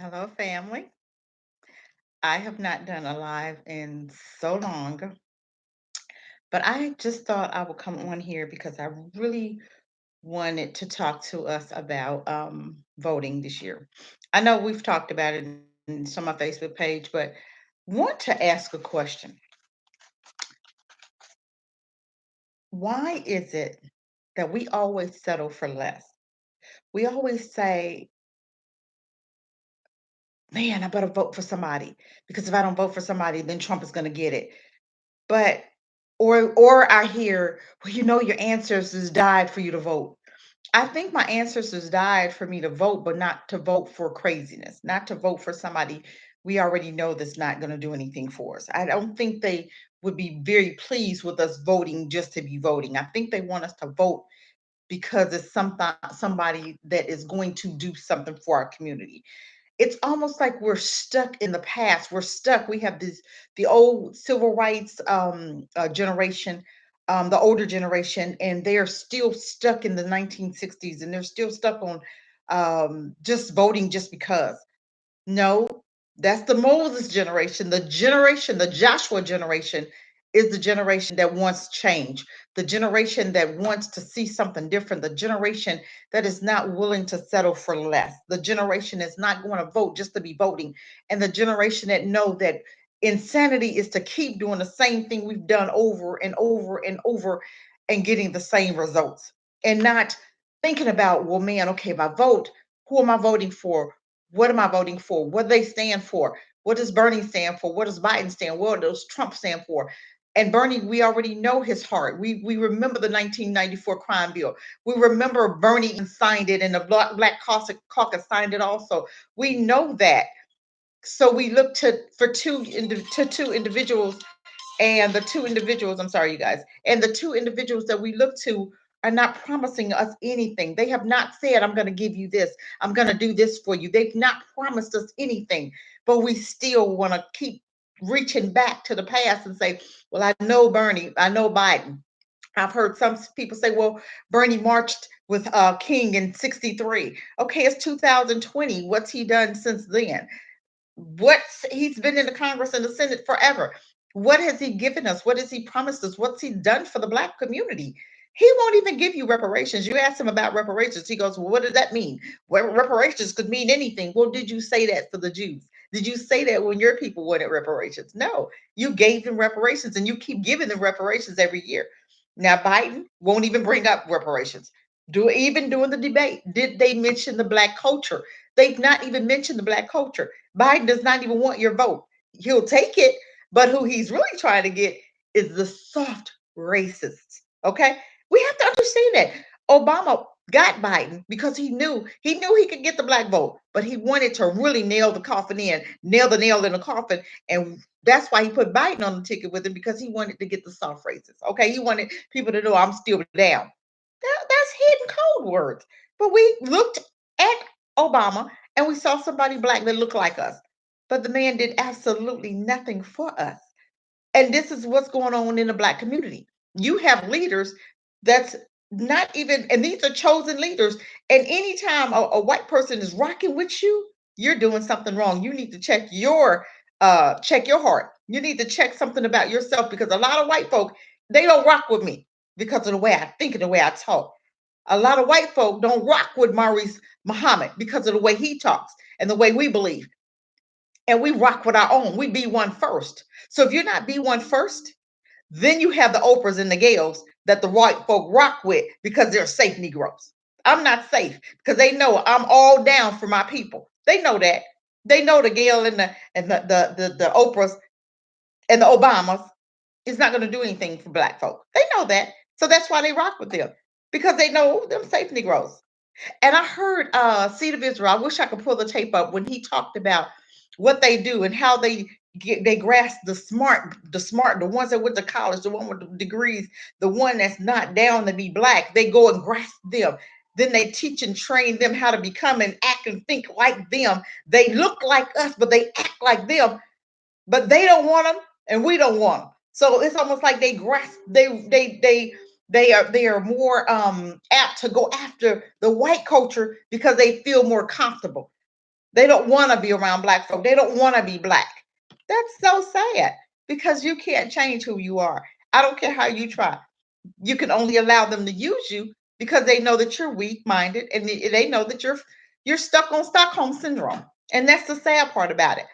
Hello, family. I have not done a live in so long, but I just thought I would come on here because I really wanted to talk to us about voting this year. I know we've talked about it in some of my Facebook page, but want to ask a question. Why is it that we always settle for less? We always say, man, I better vote for somebody because if I don't vote for somebody, then Trump is going to get it. But or I hear, "Well, your ancestors died for you to vote." I think my ancestors died for me to vote, but not to vote for craziness, not to vote for somebody we already know that's not gonna do anything for us. I don't think they would be very pleased with us voting just to be voting. I think they want us to vote because it's somebody that is going to do something for our community. It's almost like we're stuck in the past. We're stuck. We have this the old civil rights generation, the older generation, and they are still stuck in the 1960s, and they're still stuck on just voting just because. No, that's the Moses generation, the Joshua generation is the generation that wants change, the generation that wants to see something different, the generation that is not willing to settle for less, the generation that's not going to vote just to be voting, and the generation that know that insanity is to keep doing the same thing we've done over and over and over and getting the same results and not thinking about, well, man, okay, if I vote, who am I voting for? What am I voting for? What do they stand for? What does Bernie stand for? What does Biden stand? What does Trump stand for? And Bernie, we already know his heart. We remember the 1994 crime bill. We remember Bernie signed it, and the Black Caucus signed it also. We know that. So we look to two individuals, and the two individuals, I'm sorry, you guys, and the two individuals that we look to are not promising us anything. They have not said, I'm going to give you this, I'm going to do this for you. They've not promised us anything, but we still want to keep reaching back to the past and say, well, I know Bernie, I know Biden. I've heard some people say, well, Bernie marched with King in 63. Okay, it's 2020. What's he done since then? What's He's been in the Congress and the Senate forever. What has he given us? What has he promised us? What's he done for the Black community? He won't even give you reparations. You ask him about reparations. He goes, well, what does that mean? Well, reparations could mean anything. Well, did you say that for the Jews? Did you say that when your people wanted reparations? No, you gave them reparations and you keep giving them reparations every year. Now, Biden won't even bring up reparations. Even during the debate, did they mention the Black culture? They've not even mentioned the Black culture. Biden does not even want your vote. He'll take it, but who he's really trying to get is the soft racists. Okay? We have to understand that. Obama got Biden because he knew he could get the black vote, but he wanted to really nail the nail in the coffin, and that's why he put Biden on the ticket with him because he wanted to get the soft races. Okay, he wanted people to know I'm still down. That's hidden code words. But we looked at Obama and we saw somebody black that looked like us. But the man did absolutely nothing for us. And this is what's going on in the black community. You have leaders that's not even, and these are chosen leaders. And anytime a white person is rocking with you, you're doing something wrong. You need to check your heart. You need to check something about yourself because a lot of white folk, they don't rock with me because of the way I think and the way I talk. A lot of white folk don't rock with Maurice Muhammad because of the way he talks and the way we believe. And we rock with our own. We be one first. So if you're not be one first, then you have the Oprahs and the Gales that the white folk rock with because they're safe Negroes. I'm not safe because they know I'm all down for my people. They know that. They know the Gale and the Oprahs and the Obamas is not going to do anything for black folk. They know that. So that's why they rock with them because they know them safe Negroes. And I heard Seed of Israel. I wish I could pull the tape up when he talked about what they do and how they grasp the ones that went to college, the one with the degrees, the one that's not down to be black. They go and grasp them. Then they teach and train them how to become and act and think like them. They look like us, but they act like them. But they don't want them, and we don't want them. So it's almost like they grasp. They are more apt to go after the white culture because they feel more comfortable. They don't want to be around black folk. They don't want to be black. That's so sad because you can't change who you are. I don't care how you try. You can only allow them to use you because they know that you're weak-minded and they know that you're stuck on Stockholm syndrome. And that's the sad part about it.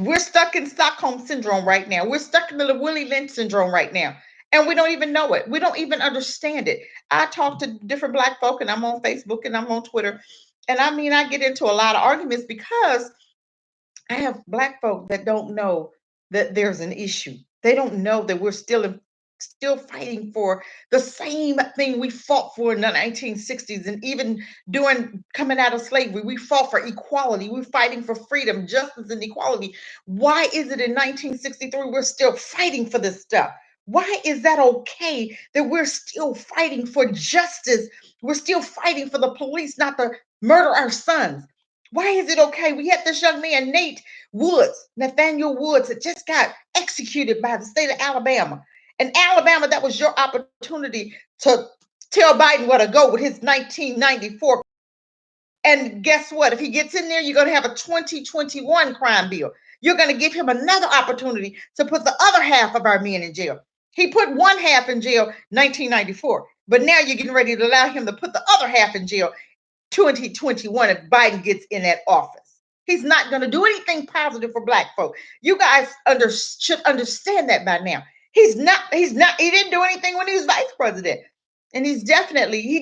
We're stuck in Stockholm syndrome right now. We're stuck in the Willie Lynch syndrome right now. And we don't even know it. We don't even understand it. I talk to different black folk and I'm on Facebook and I'm on Twitter. And I mean, I get into a lot of arguments because I have black folk that don't know that there's an issue. They don't know that we're still fighting for the same thing we fought for in the 1960s and even during coming out of slavery. We fought for equality. We're fighting for freedom, justice, and equality. Why is it in 1963 we're still fighting for this stuff? Why is that okay that we're still fighting for justice? We're still fighting for the police not to murder our sons. Why is it okay? We had this young man, Nate Woods, Nathaniel Woods, that just got executed by the state of Alabama. In Alabama, that was your opportunity to tell Biden where to go with his 1994. And guess what? If he gets in there, you're going to have a 2021 crime bill. You're going to give him another opportunity to put the other half of our men in jail. He put one half in jail 1994, but now you're getting ready to allow him to put the other half in jail 2021 if Biden gets in that office. He's not going to do anything positive for black folk. You guys should understand that by now. He didn't do anything when he was vice president. And he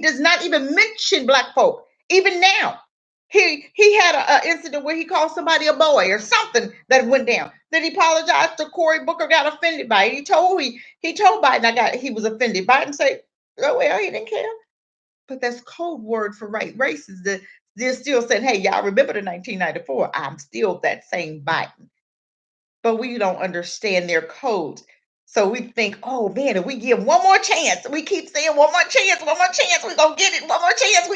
does not even mention black folk. Even now, he had an incident where he called somebody a boy or something that went down. Then he apologized to Cory Booker, got offended by it. He told Biden he was offended. Biden said, oh well, he didn't care. But that's code word for races that they're still saying, hey, y'all remember the 1994? I'm still that same Biden. But we don't understand their codes. So we think, oh man, if we give one more chance, we keep saying one more chance, we're gonna get it, one more chance,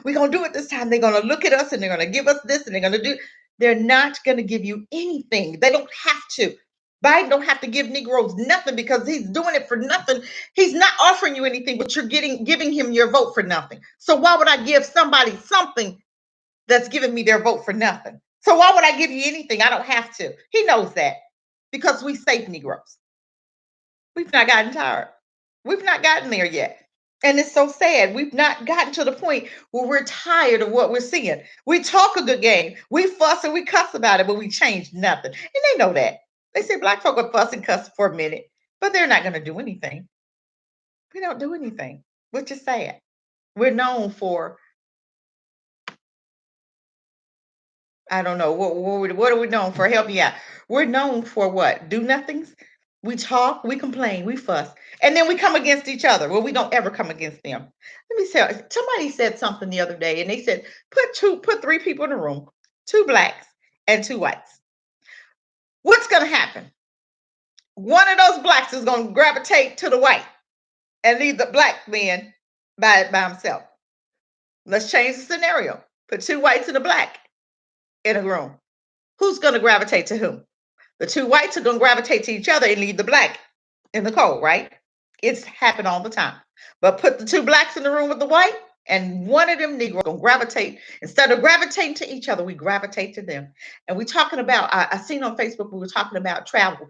we're gonna do it this time. They're gonna look at us and they're gonna give us this and they're gonna do, they're not gonna give you anything. They don't have to. Biden don't have to give Negroes nothing because he's doing it for nothing. He's not offering you anything, but you're giving him your vote for nothing. So why would I give somebody something that's giving me their vote for nothing? So why would I give you anything? I don't have to. He knows that because we save Negroes. We've not gotten tired. We've not gotten there yet. And it's so sad. We've not gotten to the point where we're tired of what we're seeing. We talk a good game. We fuss and we cuss about it, but we change nothing. And they know that. They say black folk will fuss and cuss for a minute, but they're not going to do anything. We don't do anything, which is sad. We're known for, I don't know, what are we known for? Help me out. We're known for what? Do nothings? We talk, we complain, we fuss, and then we come against each other. Well, we don't ever come against them. Let me tell you, somebody said something the other day, and they said, put three people in a room, two blacks and two whites. What's gonna happen? One of those blacks is gonna gravitate to the white and leave the black man by himself. Let's change the scenario. Put two whites and a black in a room. Who's gonna gravitate to whom? The two whites are going to gravitate to each other and leave the black in the cold, right? It's happened all the time. But put the two blacks in the room with the white, and one of them Negroes going to gravitate. Instead of gravitating to each other, we gravitate to them. And we're talking about, I seen on Facebook, we were talking about travel.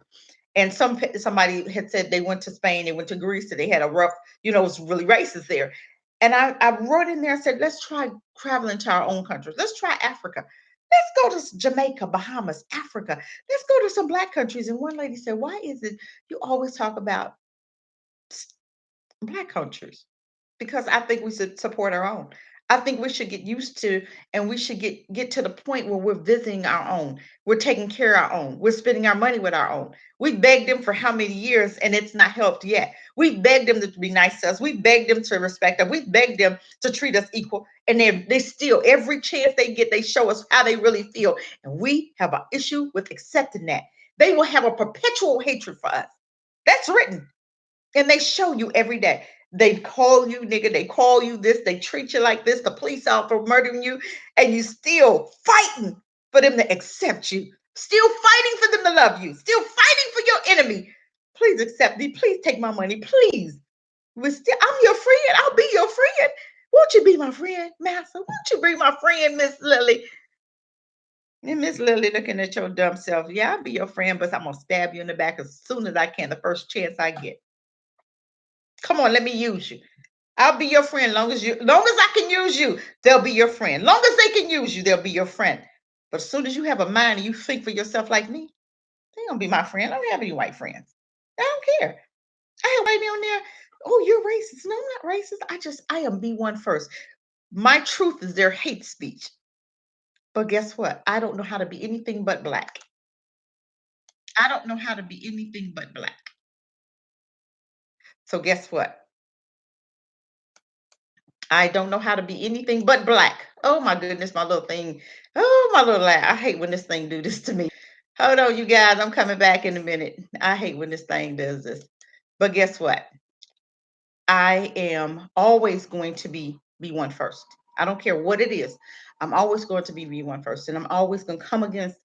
And somebody had said they went to Spain, they went to Greece, and they had a rough, it was really racist there. And I wrote in there and said, let's try traveling to our own countries. Let's try Africa. Let's go to Jamaica, Bahamas, Africa. Let's go to some black countries. And one lady said, why is it you always talk about black countries? Because I think we should support our own. I think we should get used to, and we should get to the point where we're visiting our own. We're taking care of our own. We're spending our money with our own. We begged them for how many years, and it's not helped yet. We begged them to be nice to us. We begged them to respect us. We begged them to treat us equal. And they still, every chance they get, they show us how they really feel. And we have an issue with accepting that. They will have a perpetual hatred for us. That's written. And they show you every day. They call you nigga, they call you this, they treat you like this, the police out for murdering you, and you still fighting for them to accept you, still fighting for them to love you, still fighting for your enemy. Please accept me, please take my money, please. I'm your friend, I'll be your friend. Won't you be my friend, Master? Won't you be my friend, Miss Lily? And Miss Lily looking at your dumb self. Yeah, I'll be your friend, but I'm gonna stab you in the back as soon as I can, the first chance I get. Come on, let me use you. I'll be your friend long as I can use you, they'll be your friend. Long as they can use you, they'll be your friend. But as soon as you have a mind and you think for yourself like me, they gonna be my friend. I don't have any white friends. I don't care. I have white on there. Oh, you're racist. No, I'm not racist. I am B1 first. My truth is their hate speech. But guess what? I don't know how to be anything but black. I don't know how to be anything but black. So guess what? I don't know how to be anything but black. Oh my goodness, my little thing. Oh, my little I hate when this thing do this to me. Hold on, you guys. I'm coming back in a minute. I hate when this thing does this. But guess what? I am always going to be B1 first. I don't care what it is. I'm always going to be B1 first. And I'm always going to come against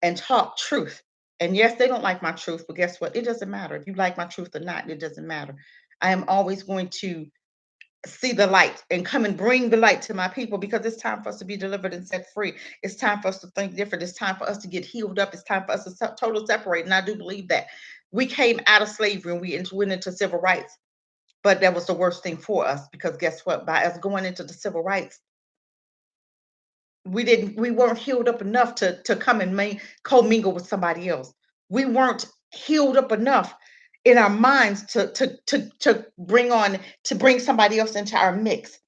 and talk truth. And yes, they don't like my truth, but guess what? It doesn't matter. If you like my truth or not, it doesn't matter. I am always going to see the light and come and bring the light to my people because it's time for us to be delivered and set free. It's time for us to think different. It's time for us to get healed up. It's time for us to total separate. And I do believe that we came out of slavery and we went into civil rights. But that was the worst thing for us because guess what? By us going into the civil rights, we weren't healed up enough to come and co-mingle with somebody else. We weren't healed up enough in our minds to bring somebody else into our mix.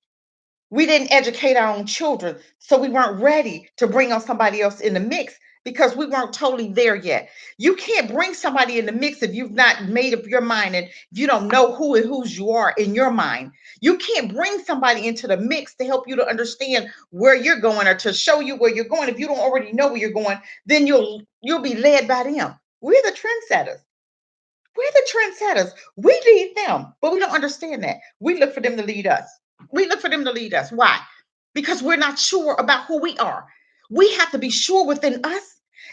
We didn't educate our own children, so we weren't ready to bring on somebody else in the mix because we weren't totally there yet. You can't bring somebody in the mix if you've not made up your mind and you don't know who and whose you are in your mind. You can't bring somebody into the mix to help you to understand where you're going or to show you where you're going. If you don't already know where you're going, then you'll be led by them. We're the trendsetters. We're the trendsetters. We lead them, but we don't understand that. We look for them to lead us. We look for them to lead us. Why? Because we're not sure about who we are. We have to be sure within us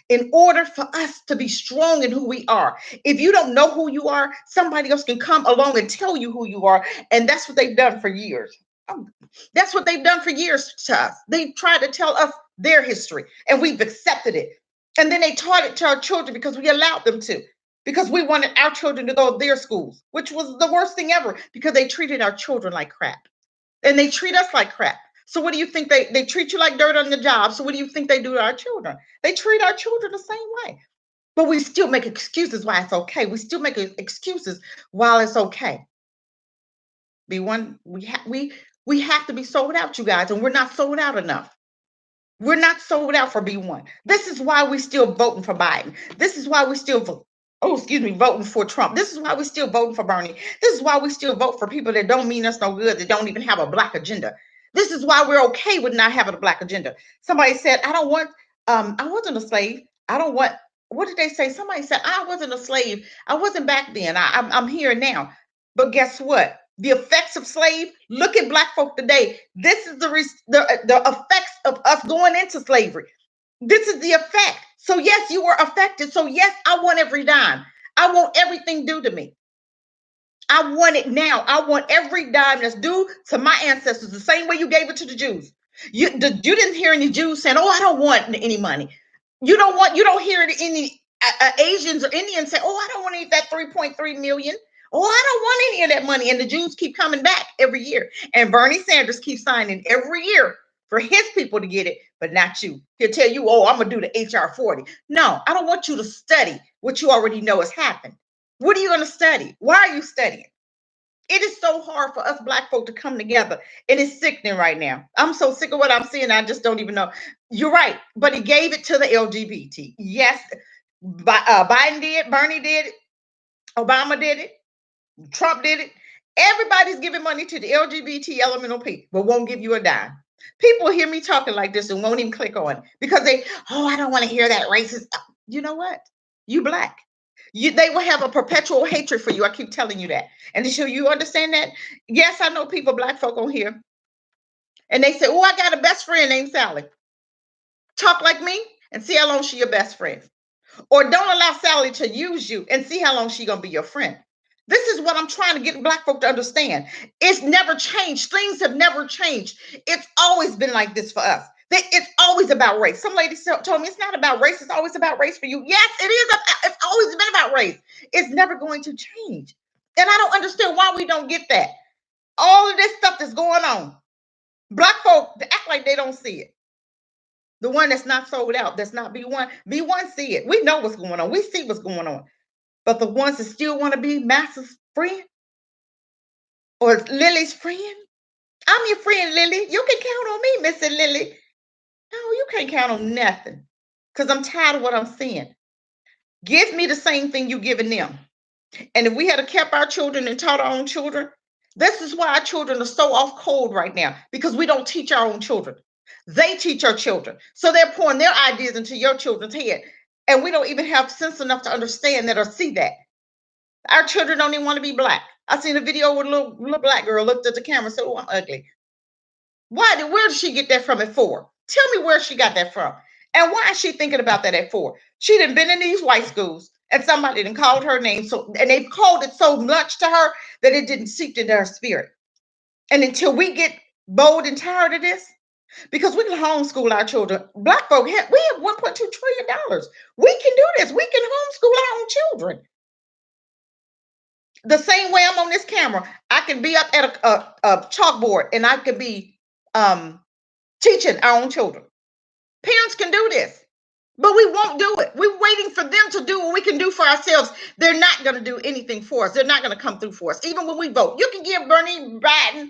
in order for us to be strong in who we are. If you don't know who you are, somebody else can come along and tell you who you are. And that's what they've done for years. That's what they've done for years to us. They tried to tell us their history and we've accepted it. And then they taught it to our children because we allowed them to because we wanted our children to go to their schools, which was the worst thing ever because they treated our children like crap and they treat us like crap. So what do you think they treat you like dirt on the job? So what do you think they do to our children? They treat our children the same way. But we still make excuses why it's okay. We still make excuses while it's okay. Be one we have to be sold out, you guys, and we're not sold out enough. We're not sold out for B1. This is why we're still voting for Biden. This is why we still voting for Trump. This is why we're still voting for Bernie. This is why we still vote for people that don't mean us no good, that don't even have a black agenda. This is why we're okay with not having a black agenda. Somebody said, I wasn't a slave. I don't want, what did they say? Somebody said, I wasn't a slave. I wasn't back then. I'm here now. But guess what? The effects of slave, look at black folk today. This is the effects of us going into slavery. This is the effect. So yes, you were affected. So yes, I want every dime. I want everything due to me. I want it now. I want every dime that's due to my ancestors, the same way you gave it to the Jews. You didn't hear any Jews saying, "Oh, I don't want any money." You don't hear any Asians or Indians say, "Oh, I don't want to eat that 3.3 million. Oh, I don't want any of that money." And the Jews keep coming back every year. And Bernie Sanders keeps signing every year for his people to get it, but not you. He'll tell you, "Oh, I'm going to do the HR 40." No, I don't want you to study what you already know has happened. What are you going to study? Why are you studying? It is so hard for us black folk to come together. It is sickening right now. I'm so sick of what I'm seeing. I just don't even know. You're right, but he gave it to the LGBT. Yes, Biden did, Bernie did it, Obama did it, Trump did it. Everybody's giving money to the LGBT elemental people, but won't give you a dime. People hear me talking like this and won't even click on it because I don't want to hear that racist. You know what? You black. They will have a perpetual hatred for you. I keep telling you that. And to show you understand that, yes, I know people, black folk on here, and they say, "Oh, I got a best friend named Sally." Talk like me and see how long she your best friend. Or don't allow Sally to use you and see how long she gonna be your friend. This is what I'm trying to get black folk to understand. It's never changed. Things have never changed. It's always been like this for us. It's always about race. Some lady told me it's not about race. It's always about race for you. Yes, it is. It's always been about race. It's never going to change. And I don't understand why we don't get that. All of this stuff that's going on, Black folk they act like they don't see it. The one that's not sold out, that's not B1. B1 see it. We know what's going on. We see what's going on. But the ones that still want to be Master's friend or Lily's friend, I'm your friend, Lily. You can count on me, Missy Lily. No, you can't count on nothing because I'm tired of what I'm seeing. Give me the same thing you giving them. And if we had kept our children and taught our own children, this is why our children are so off cold right now because we don't teach our own children. They teach our children. So they're pouring their ideas into your children's head. And we don't even have sense enough to understand that or see that. Our children don't even want to be black. I seen a video with a little black girl looked at the camera and said, "Oh, I'm ugly." Where did she get that from at 4? Tell me where she got that from. And why is she thinking about that at 4? She done been in these white schools and somebody done called her name. So and they've called it so much to her that it didn't seep into her spirit. And until we get bold and tired of this, because we can homeschool our children. Black folk, we have $1.2 trillion. We can do this. We can homeschool our own children. The same way I'm on this camera, I can be up at a chalkboard and I can be teaching our own children. Parents can do this, but we won't do it. We're waiting for them to do what we can do for ourselves. They're not going to do anything for us. They're not going to come through for us. Even when we vote, you can give Bernie Biden,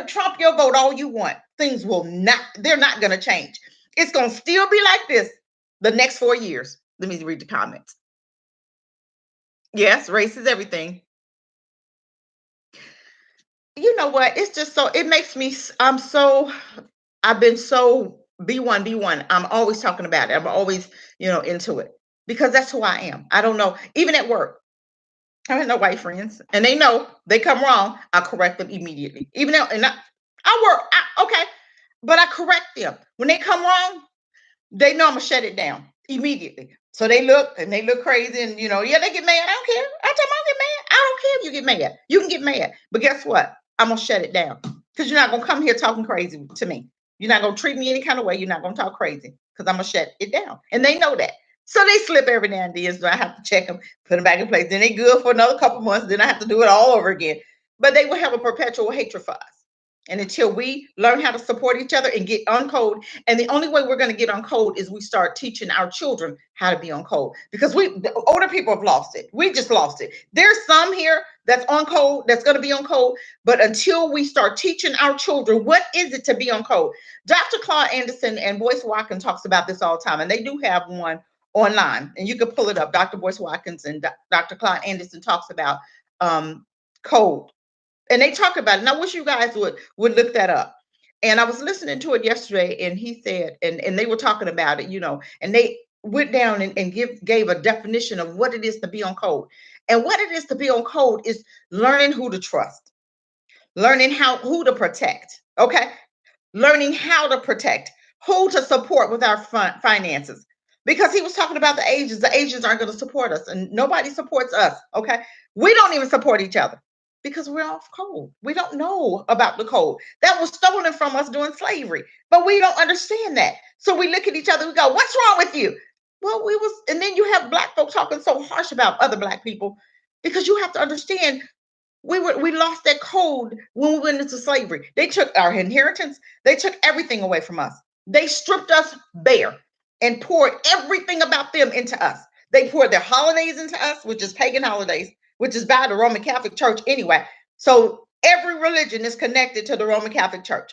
Trump your vote all you want. Things will not, they're not going to change. It's going to still be like this the next 4 years. Let me read the comments. Yes, race is everything. You know what? It's just so, it makes me, I've been so B1, B1. I'm always talking about it. I'm always, into it because that's who I am. I don't know. Even at work, I have no white friends and they know they come wrong. I correct them immediately. Even though, and okay, but I correct them. When they come wrong, they know I'm gonna shut it down immediately. So they look crazy and, yeah, they get mad. I don't care. I tell them I get mad. I don't care if you get mad. You can get mad. But guess what? I'm gonna shut it down because you're not gonna come here talking crazy to me. You're not gonna treat me any kind of way. You're not gonna talk crazy because I'm gonna shut it down. And they know that. So they slip every now and then. So I have to check them, put them back in place. Then they good for another couple months. Then I have to do it all over again. But they will have a perpetual hatred for us. And until we learn how to support each other and get on code, and the only way we're going to get on code is we start teaching our children how to be on code because the older people have lost it. We just lost it. There's some here that's on code, that's going to be on code, but until we start teaching our children what is it to be on code. Dr. Claude Anderson and Boyce Watkins talks about this all the time, and they do have one online, and you can pull it up. Dr. Boyce Watkins and Dr. Claude Anderson talks about code. And they talk about it. And I wish you guys would look that up. And I was listening to it yesterday, and he said, and they were talking about it, and they went down and gave a definition of what it is to be on code. And what it is to be on code is learning who to trust, learning who to protect. Okay. Learning how to protect, who to support with our finances. Because he was talking about the Asians. The Asians aren't going to support us, and nobody supports us. Okay. We don't even support each other because we're off code. We don't know about the code that was stolen from us during slavery, but we don't understand that. So we look at each other, we go, "What's wrong with you?" Well, and then you have Black folks talking so harsh about other Black people because you have to understand we lost that code when we went into slavery. They took our inheritance, they took everything away from us. They stripped us bare and poured everything about them into us. They poured their holidays into us, which is pagan holidays, which is by the Roman Catholic Church anyway. So every religion is connected to the Roman Catholic Church,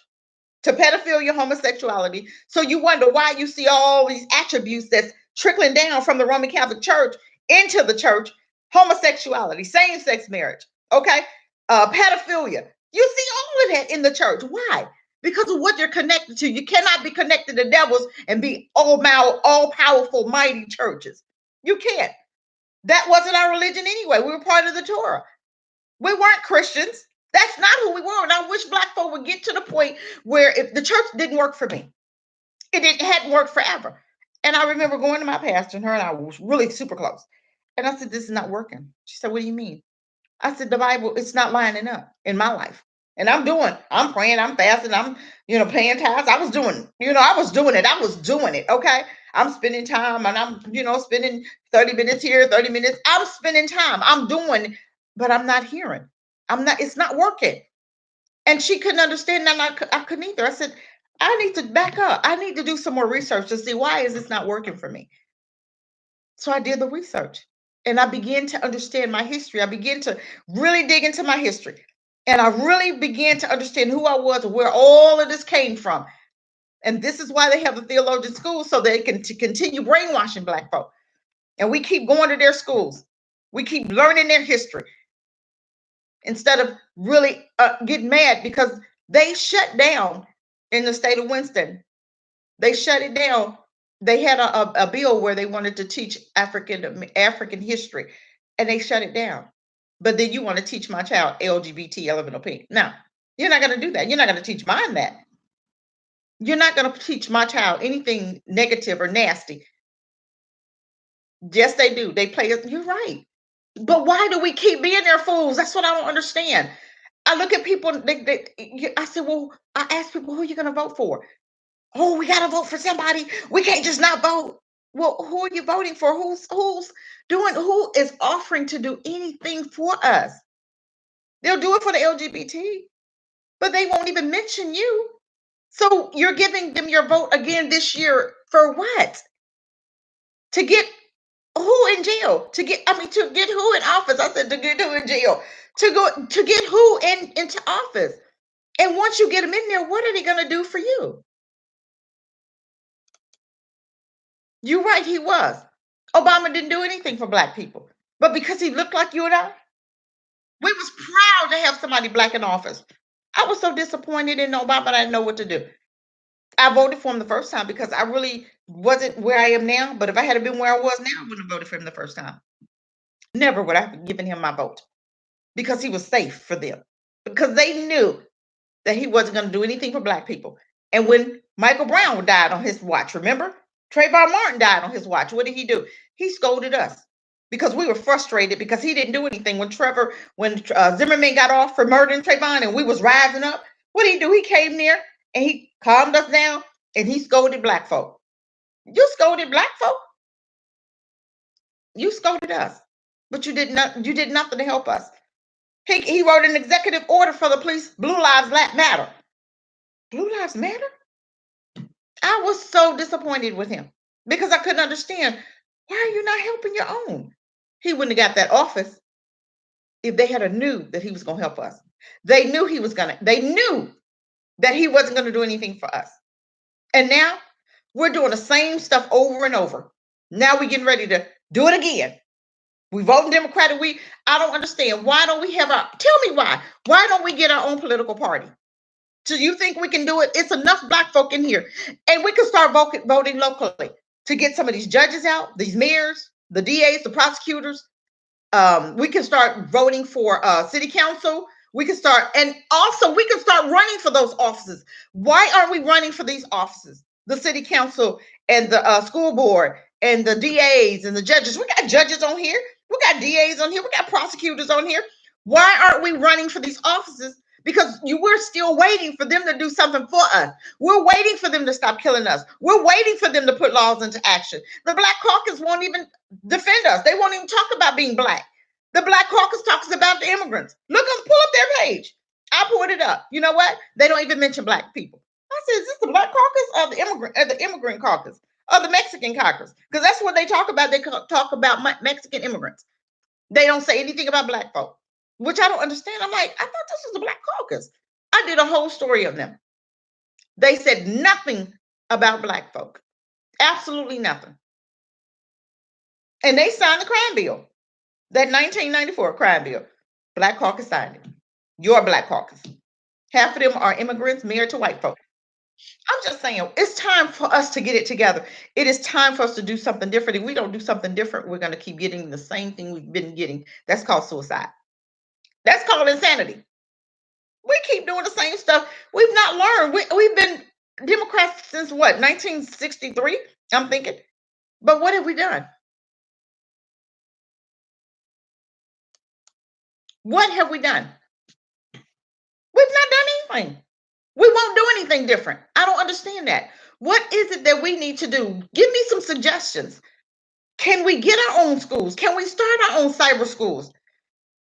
to pedophilia, homosexuality. So you wonder why you see all these attributes that's trickling down from the Roman Catholic Church into the church: homosexuality, same-sex marriage, okay, pedophilia. You see all of that in the church. Why? Because of what you're connected to. You cannot be connected to devils and be all powerful, mighty churches. You can't. That wasn't our religion anyway. We were part of the Torah. We weren't Christians. That's not who we were. And I wish Black folk would get to the point where if the church didn't work for me, it hadn't worked forever. And I remember going to my pastor, and her and I was really super close. And I said, "This is not working." She said, "What do you mean?" I said, "The Bible, it's not lining up in my life." And I'm praying, I'm fasting, I'm, paying tithes. I was doing it. I was doing it. Okay. I'm spending time and I'm, spending 30 minutes here, 30 minutes. I'm spending time. I'm doing, but I'm not hearing. It's not working. And she couldn't understand that. I couldn't either. I said, I need to back up. I need to do some more research to see why is this not working for me. So I did the research and I began to understand my history. I began to really dig into my history. And I really began to understand who I was and where all of this came from. And this is why they have the theologian schools, so they can to continue brainwashing Black folk. And we keep going to their schools. We keep learning their history instead of really getting mad because they shut down in the state of Winston. They shut it down. They had a bill where they wanted to teach African history, and they shut it down. But then you want to teach my child LGBT elemental P. No, you're not going to do that. You're not going to teach mine that. You're not going to teach my child anything negative or nasty. Yes, they do. They play it. You're right. But why do we keep being their fools? That's what I don't understand. I look at people. I said, well, I ask people, who are you going to vote for? Oh, we got to vote for somebody. We can't just not vote. Well, who are you voting for? Who is offering to do anything for us? They'll do it for the LGBT, but they won't even mention you. So you're giving them your vote again this year for what? To get who in jail? To get who in office? I said to get who in jail? To get who into office? And once you get them in there, what are they going to do for you? You're right, he was. Obama didn't do anything for Black people. But because he looked like you and I, we was proud to have somebody Black in office. I was so disappointed in Obama that I didn't know what to do. I voted for him the first time because I really wasn't where I am now. But if I had been where I was now, I wouldn't have voted for him the first time. Never would I have given him my vote because he was safe for them. Because they knew that he wasn't going to do anything for Black people. And when Michael Brown died on his watch, remember? Trayvon Martin died on his watch. What did he do? He scolded us because we were frustrated because he didn't do anything. When Zimmerman got off for murdering Trayvon and we was rising up, what did he do? He came there and he calmed us down and he scolded Black folk. You scolded Black folk. You scolded us, but you did not. You did nothing to help us. He wrote an executive order for the police. Blue lives matter. Blue lives matter. I was so disappointed with him because I couldn't understand, why are you not helping your own? He wouldn't have got that office if they had a knew that he was going to help us. They knew they knew that he wasn't going to do anything for us. And now we're doing the same stuff over and over. Now we're getting ready to do it again. We voting Democratic. I don't understand. Why don't we tell me why? Why don't we get our own political party? Do you think we can do it? It's enough Black folk in here. And we can start voting locally to get some of these judges out, these mayors, the DAs, the prosecutors. We can start voting for city council. And also we can start running for those offices. Why aren't we running for these offices? The city council and the school board and the DAs and the judges. We got judges on here. We got DAs on here. We got prosecutors on here. Why aren't we running for these offices? Because we're still waiting for them to do something for us. We're waiting for them to stop killing us. We're waiting for them to put laws into action. The Black Caucus won't even defend us. They won't even talk about being Black. The Black Caucus talks about the immigrants. Pull up their page. I pulled it up. You know what? They don't even mention Black people. I said, is this the Black Caucus or the immigrant caucus or the Mexican caucus? Because that's what they talk about. They talk about Mexican immigrants. They don't say anything about Black folk, which I don't understand. I'm like, I thought this was the Black Caucus. I did a whole story of them. They said nothing about Black folk. Absolutely nothing. And they signed the crime bill. That 1994 crime bill. Black Caucus signed it. Your Black Caucus. Half of them are immigrants married to white folk. I'm just saying, it's time for us to get it together. It is time for us to do something different. If we don't do something different, we're going to keep getting the same thing we've been getting. That's called suicide. That's called insanity. We keep doing the same stuff. We've not learned. We've been Democrats since what, 1963? I'm thinking. But what have we done? What have we done? We've not done anything. We won't do anything different. I don't understand that. What is it that we need to do? Give me some suggestions. Can we get our own schools? Can we start our own cyber schools?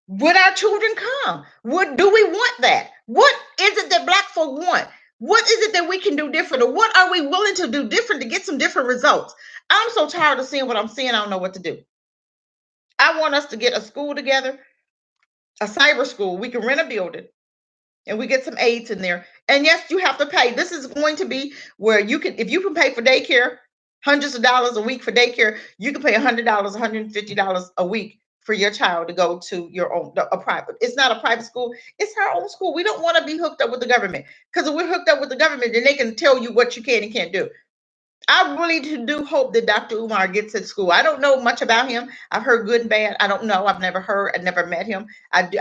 Would our children come? What do we want that? What is it that black folk want? What is it that we can do different? Or what are we willing to do different to get some different results? I'm so tired of seeing what I'm seeing. I don't know what to do. I want us to get a school together, a cyber school. We can rent a building and we get some aides in there. And yes, you have to pay. This is going to be where you can, if you can pay for daycare, hundreds of dollars a week for daycare, you can pay $100, $150 a week for your child to go to your own a private. It's not a private school; it's our own school. We don't want to be hooked up with the government because if we're hooked up with the government, then they can tell you what you can and can't do. I really do hope that Dr. Umar gets at school. I don't know much about him. I've heard good and bad. I don't know. I've never heard. I've never met him. I've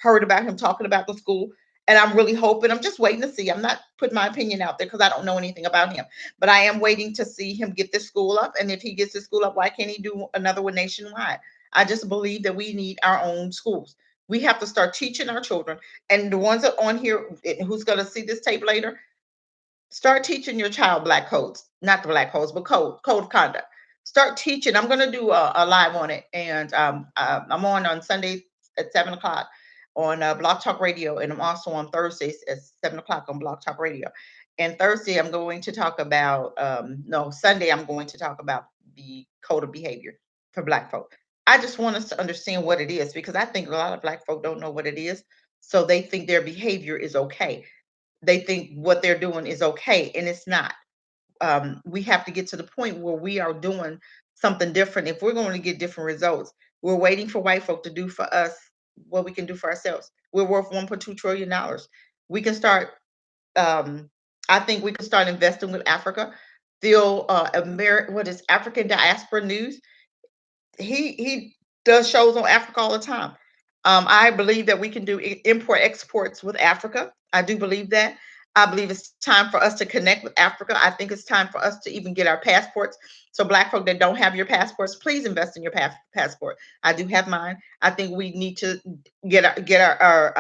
heard about him talking about the school, and I'm really hoping. I'm just waiting to see. I'm not putting my opinion out there because I don't know anything about him. But I am waiting to see him get this school up. And if he gets this school up, why can't he do another one nationwide? I just believe that we need our own schools. We have to start teaching our children, and the ones that are on here, who's going to see this tape later, start teaching your child black codes, not the black codes, but code of conduct. Start teaching. I'm going to do a live on it, and I'm on Sunday at 7 o'clock on Block Talk Radio, and I'm also on Thursdays at 7 o'clock on Block Talk Radio. And Thursday, I'm going to talk about no Sunday, I'm going to talk about the code of behavior for Black folk. I just want us to understand what it is because I think a lot of Black folk don't know what it is, so they think their behavior is okay. They think what they're doing is okay, and it's not. We have to get to the point where we are doing something different. If we're going to get different results, we're waiting for white folk to do for us what we can do for ourselves. We're worth $1.2 trillion. We can start. Um, I think we can start investing with Africa. Phil, what is African Diaspora News? He does shows on Africa all the time. I believe that we can do import exports with Africa. I do believe that. I believe it's time for us to connect with Africa. I think it's time for us to even get our passports. So, Black folk that don't have your passports, please invest in your passport. I do have mine. I think we need to get our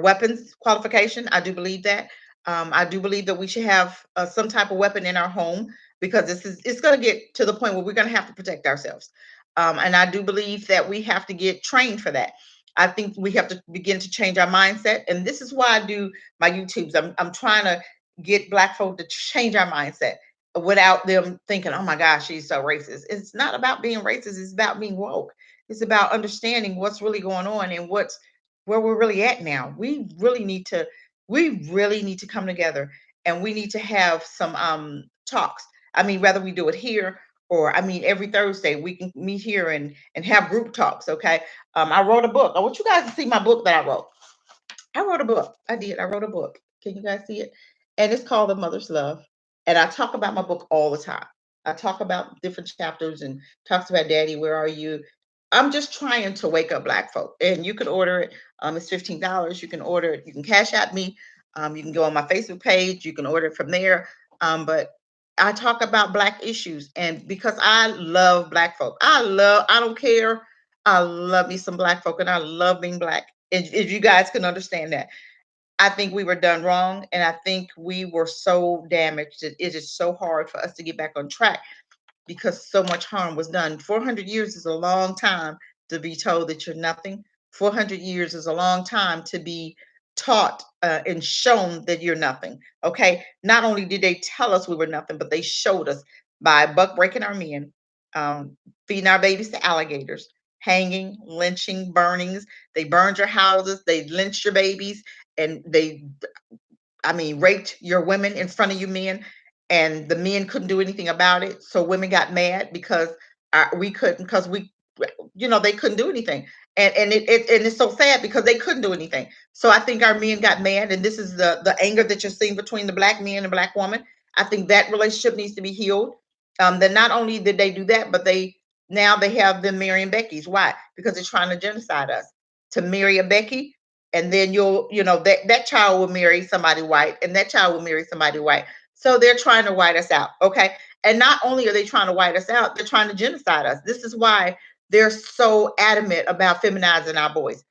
weapons qualification. I do believe that. I do believe that we should have some type of weapon in our home because it's going to get to the point where we're going to have to protect ourselves. And I do believe that we have to get trained for that. I think we have to begin to change our mindset, and this is why I do my YouTubes. I'm trying to get Black folk to change our mindset without them thinking, "Oh my gosh, she's so racist." It's not about being racist. It's about being woke. It's about understanding what's really going on and where we're really at now. We really need to come together and we need to have some talks. I mean, whether we do it here or I mean every Thursday we can meet here and have group talks. Okay. I wrote a book. I want you guys to see my book that I wrote. I wrote a book. I did. I wrote a book. Can you guys see it? And it's called The Mother's Love. And I talk about my book all the time. I talk about different chapters and talks about Daddy, where are you? I'm just trying to wake up Black folk. And you can order it. It's $15. You can order it. You can cash out me. You can go on my Facebook page. You can order it from there. But I talk about Black issues. And because I love Black folk, I don't care. I love me some Black folk and I love being Black. If you guys can understand that. I think we were done wrong, and I think we were so damaged that it is so hard for us to get back on track because so much harm was done. 400 years is a long time to be told that you're nothing. 400 years is a long time to be taught and shown that you're nothing. Okay. Not only did they tell us we were nothing, but they showed us by buck breaking our men, feeding our babies to alligators, hanging, lynching, burnings. They burned your houses, they lynched your babies, and I mean, raped your women in front of you men, and the men couldn't do anything about it. So women got mad because we couldn't, because they couldn't do anything, and it's so sad because they couldn't do anything. So I think our men got mad, and this is the anger that you're seeing between the Black men and Black woman. I think that relationship needs to be healed. That not only did they do that, but they have them marrying Becky's. Why? Because they're trying to genocide us. To marry a Becky, and then that child will marry somebody white and that child will marry somebody white, so they're trying to white us out. Okay. And not only are they trying to white us out, they're trying to genocide us. This is why they're so adamant about feminizing our boys.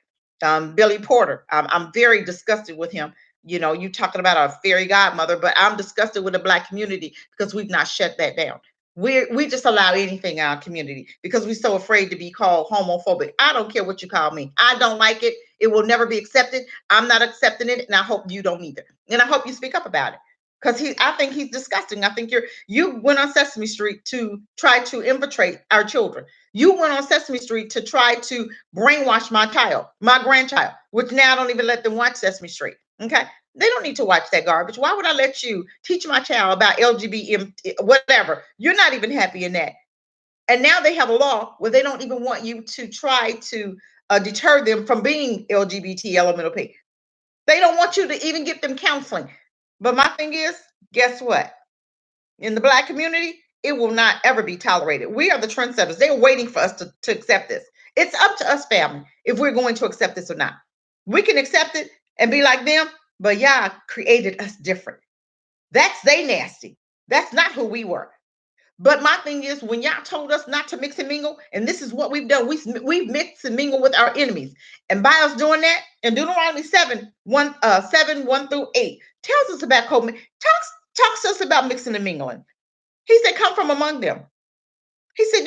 Billy Porter. I'm very disgusted with him. You know, you talking about a fairy godmother, but I'm disgusted with the black community because we've not shut that down. We just allow anything in our community because we're so afraid to be called homophobic. I don't care what you call me. I don't like it. It will never be accepted. I'm not accepting it, and I hope you don't either. And I hope you speak up about it because I think he's disgusting. I think you went on Sesame Street to try to infiltrate our children. You went on Sesame Street to try to brainwash my child, my grandchild, which now I don't even let them watch Sesame Street. Okay. They don't need to watch that garbage. Why would I let you teach my child about LGBT, whatever? You're not even happy in that. And now they have a law where they don't even want you to try to deter them from being LGBT elemental P. They don't want you to even get them counseling. But my thing is, guess what? In the black community, it will not ever be tolerated. We are the trendsetters. They're waiting for us to accept this. It's up to us, family, if we're going to accept this or not. We can accept it and be like them, but y'all created us different. That's they nasty. That's not who we were. But my thing is, when y'all told us not to mix and mingle, and this is what we've done, we've mixed and mingled with our enemies. And by us doing that, in Deuteronomy 1 through 8, tells us about talks to us about mixing and mingling. He said, come from among them. He said,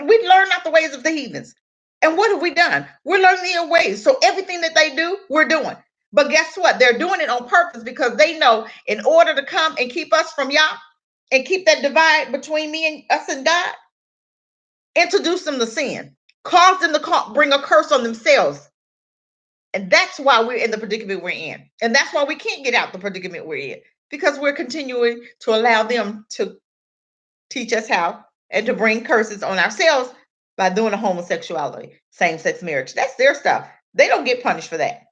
we learn not the ways of the heathens. And what have we done? We're learning their ways. So everything that they do, we're doing. But guess what? They're doing it on purpose because they know in order to come and keep us from y'all and keep that divide between me and us and God, introduce them to sin, cause them to bring a curse on themselves. And that's why we're in the predicament we're in. And that's why we can't get out the predicament we're in, because we're continuing to allow them to teach us how and to bring curses on ourselves by doing a homosexuality, same-sex marriage. That's their stuff. They don't get punished for that.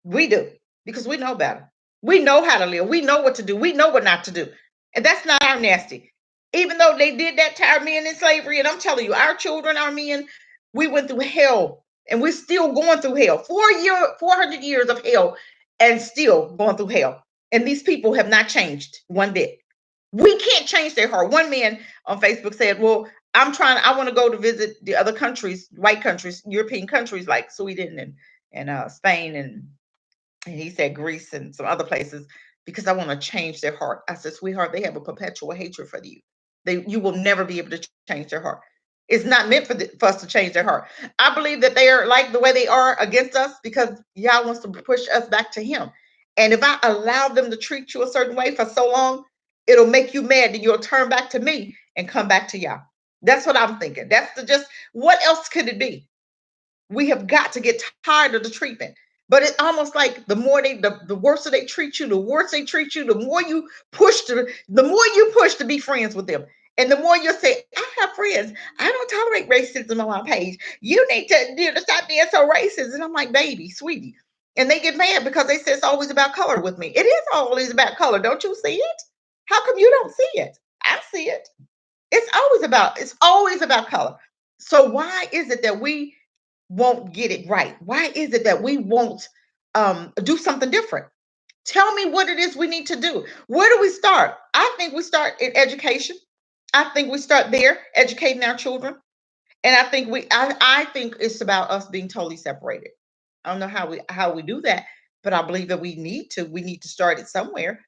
We do, because we know better. We know how to live. We know what to do. We know what not to do. And that's not our nasty. Even though they did that to our men in slavery, and I'm telling you, our children, our men, we went through hell, and we're still going through hell. 400 years of hell, and still going through hell. And these people have not changed one bit. We can't change their heart. One man on Facebook said, well, I want to go to visit the other countries, white countries, European countries like Sweden and Spain and he said Greece and some other places because I want to change their heart. I said, sweetheart, they have a perpetual hatred for you. You will never be able to change their heart. It's not meant for us to change their heart. I believe that they are like the way they are against us because Yah wants to push us back to Him. And if I allow them to treat you a certain way for so long, it'll make you mad and you'll turn back to me and come back to Yah. That's what I'm thinking. What else could it be? We have got to get tired of the treatment. But it's almost like the worse they treat you, the worse they treat you, the more you push to be friends with them. And the more you say, I have friends. I don't tolerate racism on my page. You need to stop being so racist. And I'm like, baby, sweetie. And they get mad because they say it's always about color with me. It is always about color. Don't you see it? How come you don't see it? I see it. It's always about color. So why is it that we won't get it right? Why is it that we won't do something different? Tell me what it is we need to do. Where do we start? I think we start in education. I think we start there, educating our children. And I think it's about us being totally separated. I don't know how we do that, but I believe that we need to start it somewhere.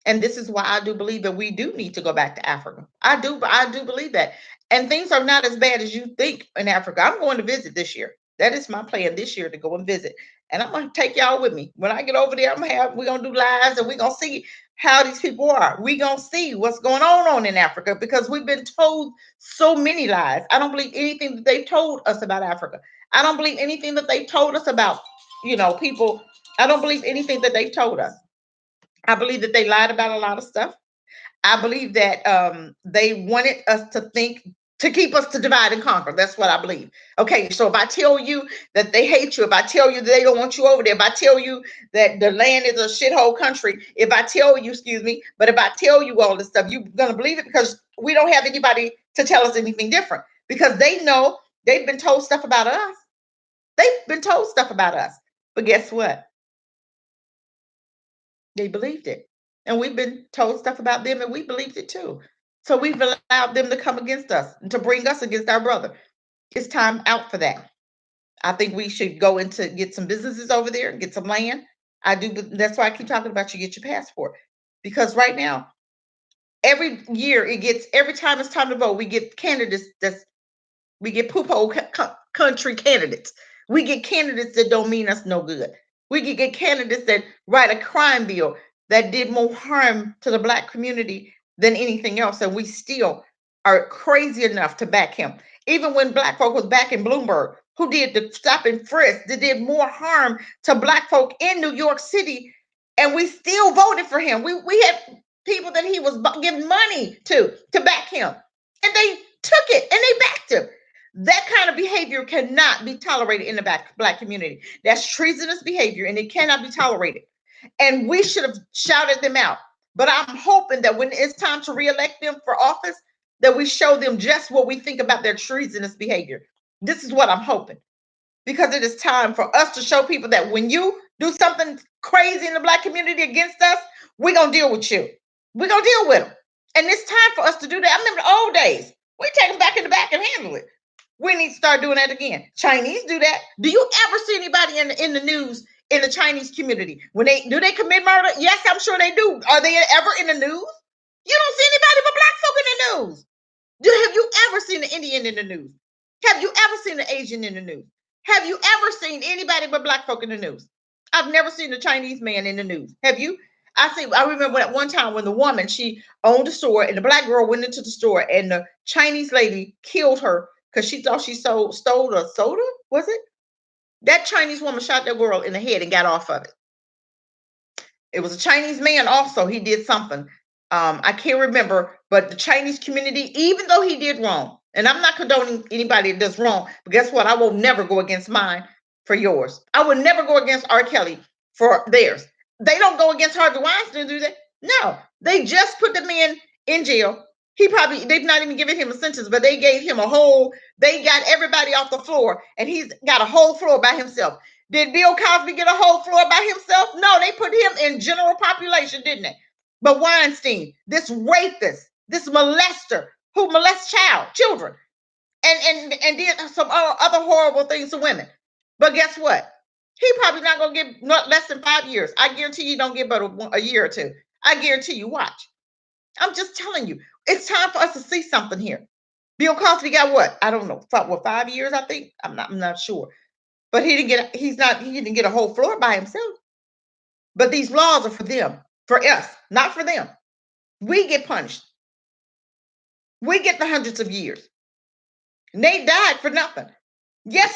And this is why I do believe that we do need to go back to Africa. I do believe that. And things are not as bad as you think in Africa. I'm going to visit this year. That is my plan this year, to go and visit. And I'm going to take y'all with me. When I get over there, we're going to do lives and we're going to see how these people are. We're going to see what's going on in Africa, because we've been told so many lies. I don't believe anything that they told us about Africa. I don't believe anything that they told us about, people. I don't believe anything that they told us. I believe that they lied about a lot of stuff. I believe that they wanted us to think, to keep us to divide and conquer. That's what I believe. Okay, so if I tell you that they hate you, if I tell you that they don't want you over there, if I tell you that the land is a shithole country, if I tell you, but if I tell you all this stuff, you're going to believe it, because we don't have anybody to tell us anything different, because they know they've been told stuff about us. They've been told stuff about us. But guess what? They believed it. And we've been told stuff about them and we believed it too. So we've allowed them to come against us and to bring us against our brother. It's time out for that. I think we should go into get some businesses over there and get some land. I do. That's why I keep talking about you get your passport, because right now, every year it gets every time it's time to vote, we get candidates that's we get poop hole country candidates. We get candidates that don't mean us no good. We can get candidates that write a crime bill that did more harm to the black community than anything else, and we still are crazy enough to back him. Even when black folk was backing Bloomberg, who did the stop and frisk, that did more harm to black folk in New York City, and we still voted for him. We had people that he was giving money to back him, and they took it and they backed him. That kind of behavior cannot be tolerated in the black community. That's treasonous behavior and it cannot be tolerated. And we should have shouted them out. But I'm hoping that when it's time to reelect them for office, that we show them just what we think about their treasonous behavior. This is what I'm hoping. Because it is time for us to show people that when you do something crazy in the black community against us, we're going to deal with you. We're going to deal with them. And it's time for us to do that. I remember the old days. We take them back in the back and handle it. We need to start doing that again. Chinese do that. Do you ever see anybody in the news in the Chinese community when they commit murder? Yes, I'm sure they do. Are they ever in the news? You don't see anybody but black folk in the news. Have you ever seen an Indian in the news? Have you ever seen an Asian in the news? Have you ever seen anybody but black folk in the news? I've never seen a Chinese man in the news. Have you? I remember at one time when the woman, she owned a store and the black girl went into the store and the Chinese lady killed her because she thought she stole a soda, was it? That Chinese woman shot that girl in the head and got off of it. It was a Chinese man also. He did something. I can't remember, but the Chinese community, even though he did wrong, and I'm not condoning anybody that does wrong, but guess what? I will never go against mine for yours. I will never go against R. Kelly for theirs. They don't go against Harvey Weinstein, do they? No, they just put the man in jail. They've not even given him a sentence, but they gave him they got everybody off the floor, and he's got a whole floor by himself. Did Bill Cosby get a whole floor by himself? No, they put him in general population, didn't they? But Weinstein, this rapist, this molester who molests children, and did some other horrible things to women. But guess what? He probably not gonna get not less than 5 years. I guarantee you don't get but a year or two. I guarantee you. Watch. I'm just telling you, it's time for us to see something here. Bill Cosby got what? I don't know. 5 years? I think. I'm not sure. But he didn't get a whole floor by himself. But these laws are for them, for us, not for them. We get punished. We get the hundreds of years. And they died for nothing. Yes,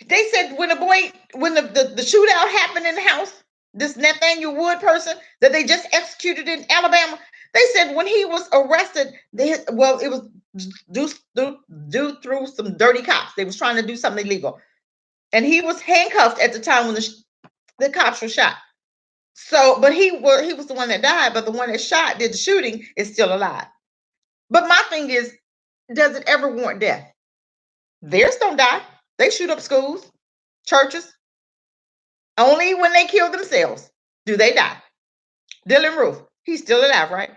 they said when the shootout happened in the house, this Nathaniel Wood person that they just executed in Alabama, they said when he was arrested, it was due through some dirty cops. They was trying to do something illegal. And he was handcuffed at the time when the cops were shot. So, but he was the one that died, but the one that did the shooting is still alive. But my thing is, does it ever warrant death? Theirs don't die. They shoot up schools, churches. Only when they kill themselves do they die. Dylan Roof, he's still alive, right?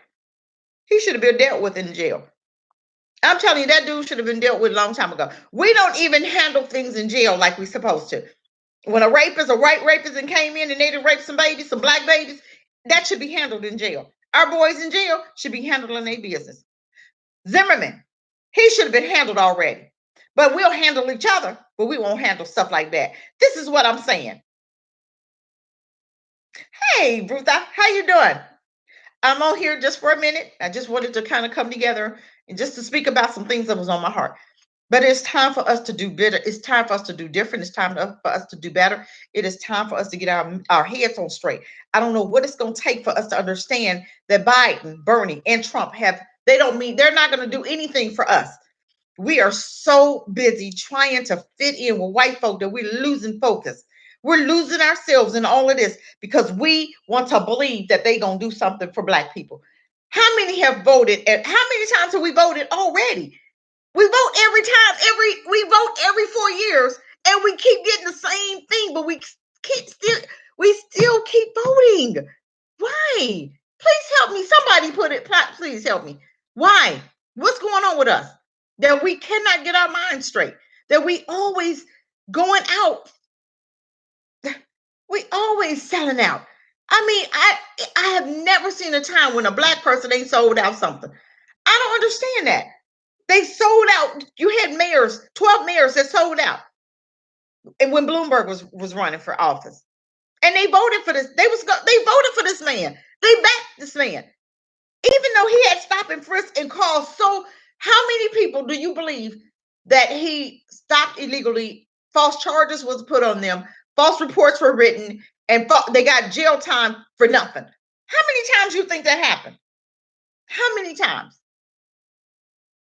He should have been dealt with in jail. I'm telling you, that dude should have been dealt with a long time ago. We don't even handle things in jail like we're supposed to. When a white rapist and came in and they did rape some babies, some black babies, that should be handled in jail. Our boys in jail should be handling their business. Zimmerman, he should have been handled already. But we'll handle each other, but we won't handle stuff like that. This is what I'm saying. Hey, Brutha, how you doing? I'm on here just for a minute. I just wanted to kind of come together and just to speak about some things that was on my heart. But it's time for us to do better. It's time for us to do different. It's time for us to do better. It is time for us to get our heads on straight. I don't know what it's going to take for us to understand that Biden, Bernie, and Trump they're not going to do anything for us. We are so busy trying to fit in with white folk that we're losing focus. We're losing ourselves in all of this because we want to believe that they're going to do something for black people. How many have voted? And how many times have we voted already? We vote every 4 years, and we keep getting the same thing, but we still keep voting. Why? Please help me. Somebody please help me. Why? What's going on with us? That we cannot get our minds straight. That we always going out. We always selling out. I mean, I have never seen a time when a black person ain't sold out something. I don't understand that. They sold out. You had mayors, 12 mayors that sold out. And when Bloomberg was running for office. And they voted for this. They voted for this man. They backed this man. Even though he had stop and frisk and called, so how many people do you believe that he stopped illegally? False charges was put on them, false reports were written, and they got jail time for nothing. How many times you think that happened? How many times?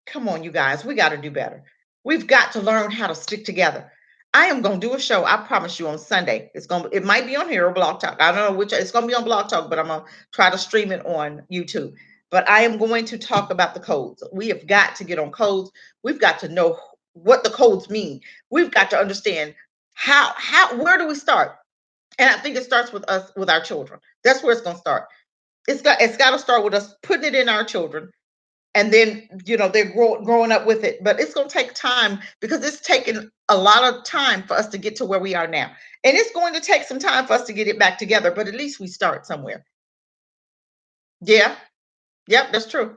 Come on, you guys, we got to do better. We've got to learn how to stick together. I am going to do a show, I promise you, on Sunday. It might be on here or Blog Talk. I don't know which. It's going to be on Blog Talk, but I'm going to try to stream it on YouTube. But I am going to talk about the codes. We have got to get on codes. We've got to know what the codes mean. We've got to understand where do we start? And I think it starts with us, with our children. That's where it's going to start. It's got to start with us putting it in our children, and then they're growing up with it. But it's going to take time, because it's taken a lot of time for us to get to where we are now, and it's going to take some time for us to get it back together, but at least we start somewhere. Yeah. Yep, that's true.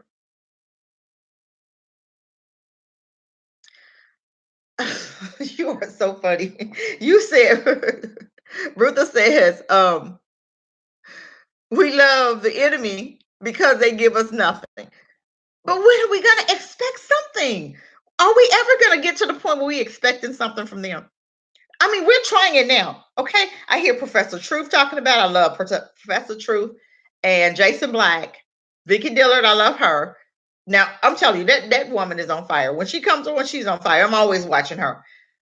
You are so funny. You said Rutha says, we love the enemy because they give us nothing. But when are we going to expect something? Are we ever going to get to the point where we expecting something from them? I mean, we're trying it now. Okay. I hear Professor Truth talking about it. I love Professor Truth and Jason Black, Vicky Dillard. I love her. Now, I'm telling you, that woman is on fire. When she comes on, she's on fire. I'm always watching her.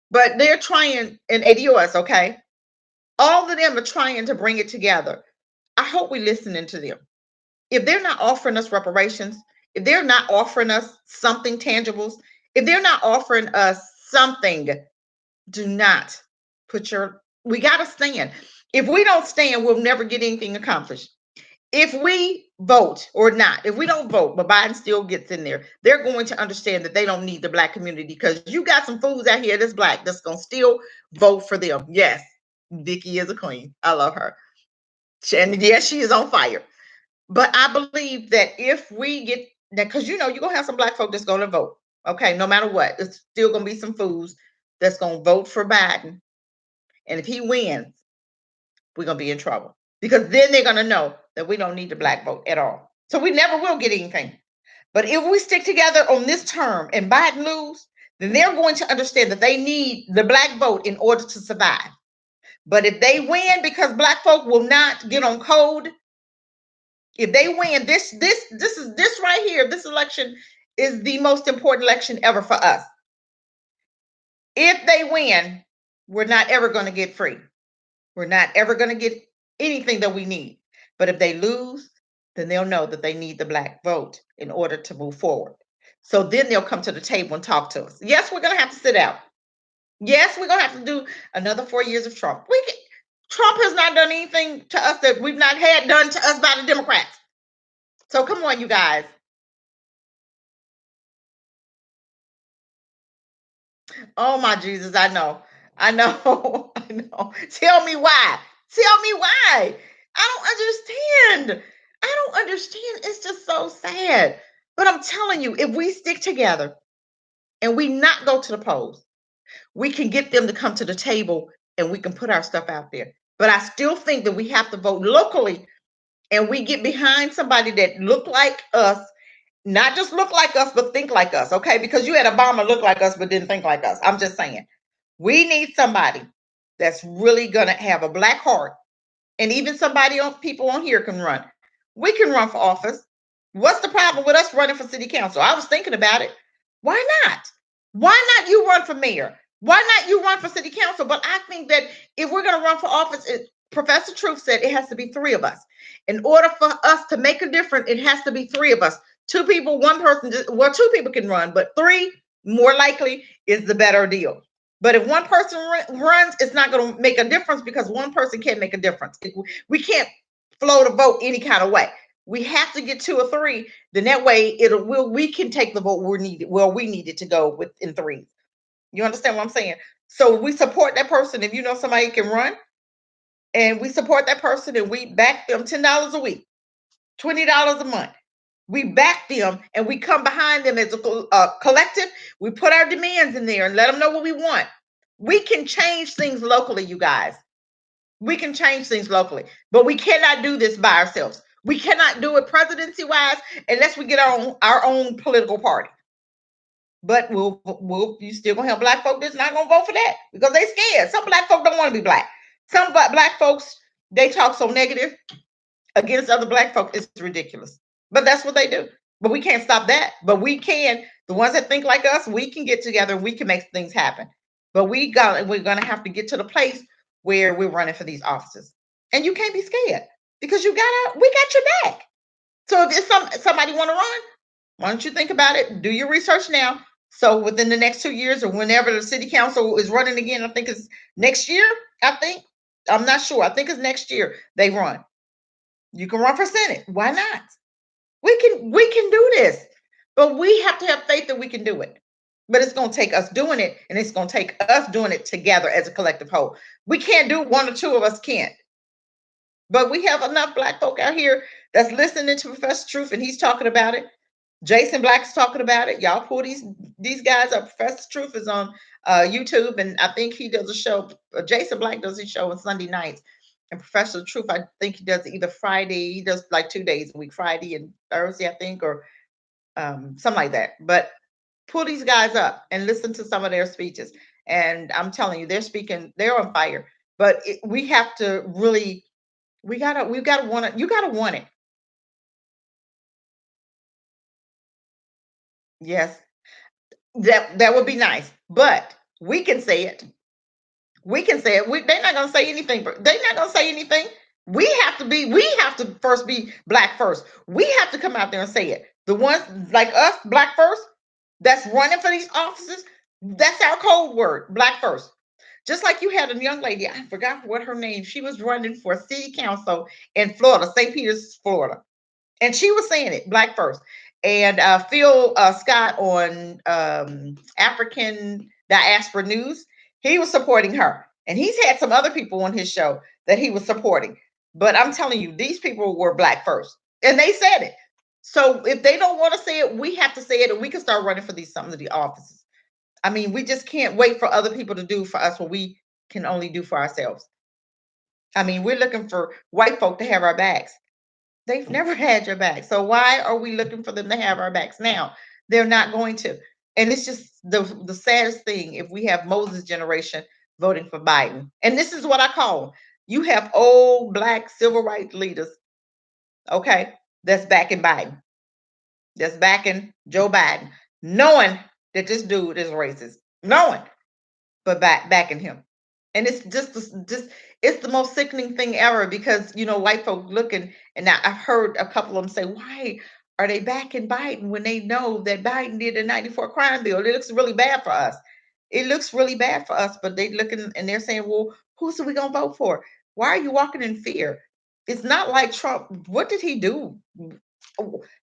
But they're trying in ADOS, okay? All of them are trying to bring it together. I hope we're listening to them. If they're not offering us reparations, if they're not offering us something tangible, if they're not offering us something, do not we got to stand. If we don't stand, we'll never get anything accomplished. If we vote or not, if we don't vote, but Biden still gets in there, they're going to understand that they don't need the black community, because you got some fools out here that's black that's going to still vote for them. Yes, Vicky is a queen. I love her. And yes, she is on fire. But I believe that if we get that, because you're going to have some black folk that's going to vote. Okay, no matter what, it's still going to be some fools that's going to vote for Biden. And if he wins, we're going to be in trouble, because then they're going to know that we don't need the black vote at all. So we never will get anything. But if we stick together on this term and Biden lose, then they're going to understand that they need the black vote in order to survive. But if they win, because black folk will not get on code, if they win, this right here, this election is the most important election ever for us. If they win, we're not ever going to get free. We're not ever going to get anything that we need. But if they lose, then they'll know that they need the black vote in order to move forward. So then they'll come to the table and talk to us. Yes, we're going to have to sit out. Yes, we're going to have to do another 4 years of Trump. Trump has not done anything to us that we've not had done to us by the Democrats. So come on, you guys. Oh my Jesus, I know. I know. I know. Tell me why. Tell me why. I don't understand. I don't understand. It's just so sad. But I'm telling you, if we stick together and we not go to the polls, we can get them to come to the table and we can put our stuff out there. But I still think that we have to vote locally, and we get behind somebody that look like us, not just look like us, but think like us, okay? Because you had Obama look like us, but didn't think like us. I'm just saying. We need somebody that's really going to have a black heart. And even people on here can run. We can run for office. What's the problem with us running for city council? I was thinking about it. Why not? Why not you run for mayor? Why not you run for city council? But I think that if we're going to run for office, Professor Truth said it has to be 3 of us. In order for us to make a difference, it has to be 3 of us. 2 people, 1 person, 2 people can run, but 3 more likely is the better deal. But if 1 person runs, it's not going to make a difference, because 1 person can't make a difference. We can't float a vote any kind of way. We have to get 2 or 3. Then that way we can take the vote we need it to go within 3. You understand what I'm saying? So we support that person. If you know somebody can run, and we support that person and we back them $10 a week, $20 a month. We back them and we come behind them as a collective. We put our demands in there and let them know what we want. We can change things locally, you guys. We can change things locally, but we cannot do this by ourselves. We cannot do it presidency wise unless we get our own political party. But we'll you still gonna have black folk that's not gonna vote for that because they scared. Some black folk don't want to be black. Some black folks, they talk so negative against other black folk, it's ridiculous. But that's what they do. But we can't stop that. But we can, the ones that think like us, we can get together, we can make things happen. But we're gonna have to get to the place where we're running for these offices. And you can't be scared because we got your back. So if it's somebody want to run, why don't you think about it? Do your research now. So within the next 2 years or whenever the city council is running again, I think it's next year. I think I'm not sure. I think it's next year they run. You can run for Senate. Why not? We can do this. But we have to have faith that we can do it. But it's going to take us doing it, and it's going to take us doing it together as a collective whole. We can't do one or two of us can't. But we have enough black folk out here that's listening to Professor Truth, and he's talking about it. Jason Black is talking about it. Y'all pull these guys up. Professor Truth is on YouTube, and I think he does a show. Jason Black does his show on Sunday nights, and Professor Truth, I think he does either Friday. He does like 2 days a week, Friday and Thursday, I think, or something like that. But pull these guys up and listen to some of their speeches, and I'm telling you, they're speaking. They're on fire. But we have to really. We gotta want it. You gotta want it. Yes, that would be nice. But we can say it. We can say it. They're not gonna say anything. They're not gonna say anything. We have to be. We have to first be black first. We have to come out there and say it. The ones like us, black first, that's running for these offices. That's our code word, black first. Just like you had a young lady, I forgot what her name. She was running for city council in Florida, St. Peters, Florida, and she was saying it, black first. And Phil Scott on African Diaspora News, he was supporting her, and he's had some other people on his show that he was supporting. But I'm telling you, these people were black first, and they said it. So if they don't want to say it, we have to say it, and we can start running for some of the offices. I mean, we just can't wait for other people to do for us what we can only do for ourselves. I mean, we're looking for white folk to have our backs. They've never had your back. So why are we looking for them to have our backs now? They're not going to. And it's just the saddest thing if we have Moses generation voting for Biden. And this is what I call them. You have old black civil rights leaders, okay, that's backing Biden, that's backing Joe Biden, knowing that this dude is racist, knowing, but backing him. And it's just it's the most sickening thing ever because white folk looking, and I've heard a couple of them say, why are they backing Biden when they know that Biden did a 94 crime bill? It looks really bad for us. It looks really bad for us, but they looking and they're saying, well, who's we gonna vote for? Why are you walking in fear? It's not like Trump. What did he do?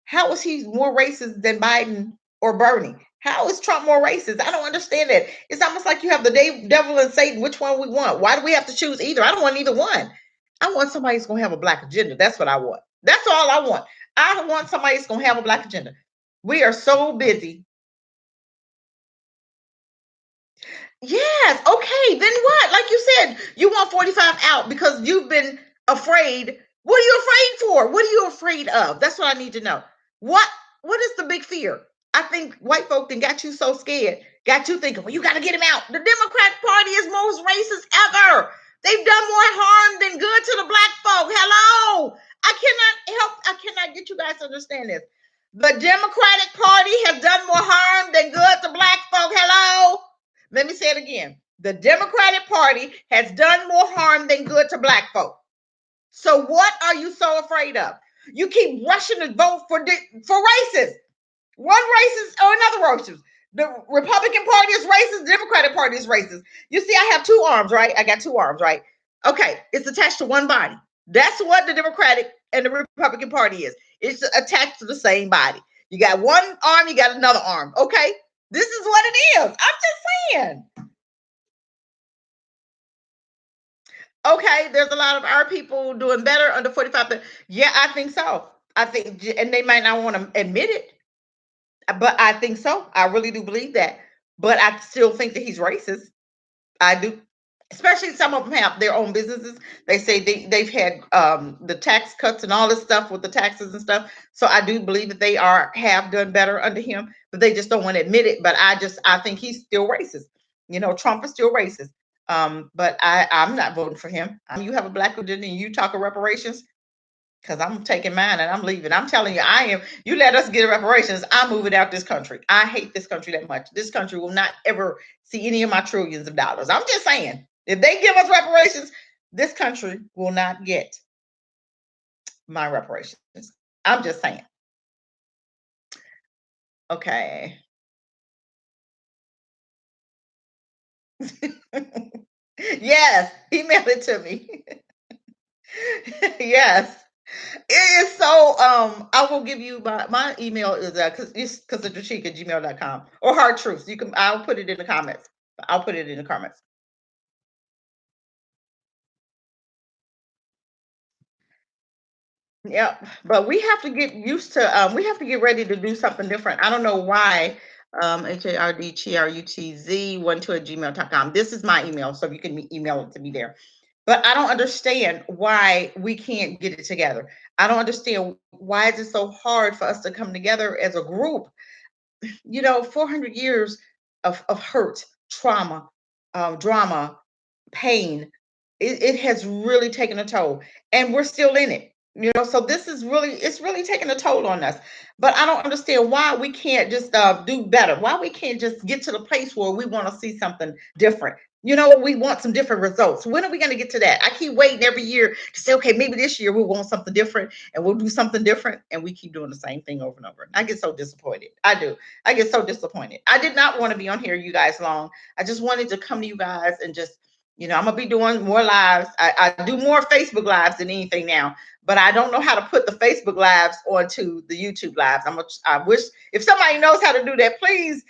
How is he more racist than Biden or Bernie? How is Trump more racist? I don't understand that. It's almost like you have the devil and Satan. Which one we want? Why do we have to choose either? I don't want either one. I want somebody who's going to have a black agenda. That's what I want. That's all I want. I want somebody who's going to have a black agenda. We are so busy. Yes. Okay. Then what? Like you said, you want 45 out because you've been afraid. What are you afraid for? What are you afraid of? That's what I need to know. What What is the big fear? I think white folk then got you so scared, got you thinking, well, you got to get him out. The Democratic Party is most racist ever. They've done more harm than good to the black folk. Hello. I cannot get you guys to understand this. The Democratic Party has done more harm than good to black folk. Hello. Let me say it again. The Democratic Party has done more harm than good to black folk. So what are you so afraid of? You keep rushing to vote for racists. One racist or another racist. The Republican Party is racist. The Democratic Party is racist. You see, I have two arms, right? I got two arms, right? Okay, it's attached to one body. That's what the Democratic and the Republican Party is. It's attached to the same body. You got one arm, you got another arm. Okay, this is what it is. I'm just saying. Okay, there's a lot of our people doing better under 45. Yeah, I think so. I think, and they might not want to admit it, but I think so. I really do believe that. But I still think that he's racist. I do. Especially some of them have their own businesses. They say they've had the tax cuts and all this stuff with the taxes and stuff. So I do believe that they have done better under him, but they just don't want to admit it. But I think he's still racist. Trump is still racist. But I'm not voting for him. You have a black Virginia and you talk of reparations, because I'm taking mine and I'm leaving. I'm telling you, I am. You let us get reparations, I'm moving out this country. I hate this country that much. This country will not ever see any of my trillions of dollars. I'm just saying, if they give us reparations, this country will not get my reparations. I'm just saying. Okay. Yes, email it to me. Yes. It is so I will give you my email is because it's because of Jashika at gmail.com or hard truths. I'll put it in the comments. I'll put it in the comments. Yeah, but we have to get used to we have to get ready to do something different. I don't know why. HARDTRUTZ 12 at gmail.com. This is my email, so you can email it to me there. But I don't understand why we can't get it together. I don't understand why is it so hard for us to come together as a group. 400 years of hurt, trauma, drama, pain. It has really taken a toll, and we're still in it. So it's really taking a toll on us. But I don't understand why we can't just do better. Why we can't just get to the place where we want to see something different. We want some different results. When are we going to get to that? I keep waiting every year to say, okay, maybe this year we'll want something different and we'll do something different. And we keep doing the same thing over and over. I get so disappointed. I do. I get so disappointed. I did not want to be on here, you guys, long. I just wanted to come to you guys and just, I'm gonna be doing more lives. I do more Facebook lives than anything now, but I don't know how to put the Facebook lives onto the YouTube lives. I wish if somebody knows how to do that, please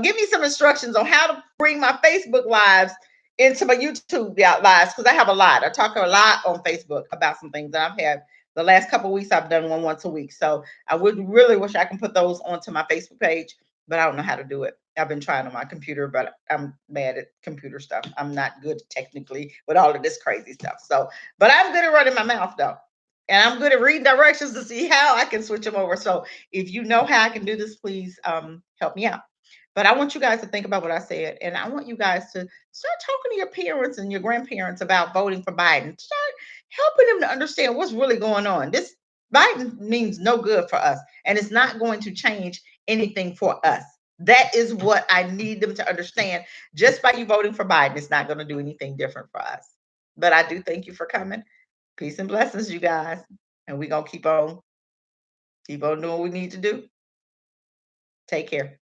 give me some instructions on how to bring my Facebook lives into my YouTube lives, because I have a lot. I talk a lot on Facebook about some things that I've had the last couple of weeks. I've done one once a week, so I would really wish I can put those onto my Facebook page, but I don't know how to do it. I've been trying on my computer, but I'm bad at computer stuff. I'm not good technically with all of this crazy stuff. So, but I'm good at running my mouth though. And I'm good at reading directions to see how I can switch them over. So if you know how I can do this, please help me out. But I want you guys to think about what I said. And I want you guys to start talking to your parents and your grandparents about voting for Biden. Start helping them to understand what's really going on. This Biden means no good for us, and it's not going to change anything for us. That is what I need them to understand. Just by you voting for Biden, it's not going to do anything different for us. But I do thank you for coming. Peace and blessings, you guys. And we're going to keep on doing what we need to do. Take care.